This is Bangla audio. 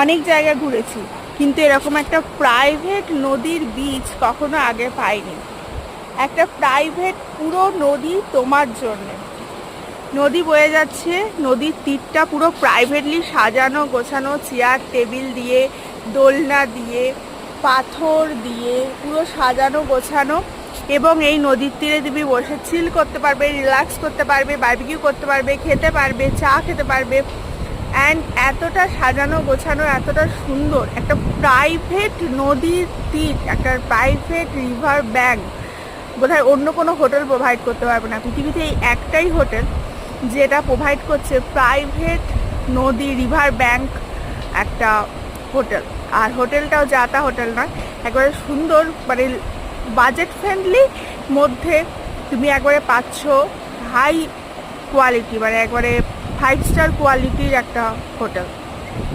অনেক জায়গা ঘুরেছি, কিন্তু এরকম একটা প্রাইভেট নদীর বিচ কখনো আগে পাইনি। একটা প্রাইভেট পুরো নদী তোমার জন্য, নদী বয়ে যাচ্ছে, নদীর তীরটা পুরো প্রাইভেটলি সাজানো গোছানো, চেয়ার টেবিল দিয়ে, দোলনা দিয়ে, পাথর দিয়ে পুরো সাজানো গোছানো। এবং এই নদীর তীরে তুমি বসে চিল করতে পারবে, রিল্যাক্স করতে পারবে, বারবিকিউ করতে পারবে, খেতে পারবে, চা খেতে পারবে। অ্যান্ড এতটা সাজানো গোছানো, এতটা সুন্দর একটা প্রাইভেট নদীর তীর, একটা প্রাইভেট রিভার ব্যাঙ্ক বোধহয় অন্য কোনো হোটেল প্রোভাইড করতে পারবে না। পৃথিবীতে এই একটাই হোটেল যেটা প্রোভাইড করছে প্রাইভেট নদী রিভার ব্যাঙ্ক একটা হোটেল। আর হোটেলটাও যাতা হোটেল নয়, একবারে সুন্দর, মানে বাজেট ফ্রেন্ডলি মধ্যে তুমি একবারে পাচ্ছ হাই কোয়ালিটি, মানে একবারে 5 স্টার কোয়ালিটির একটা হোটেল।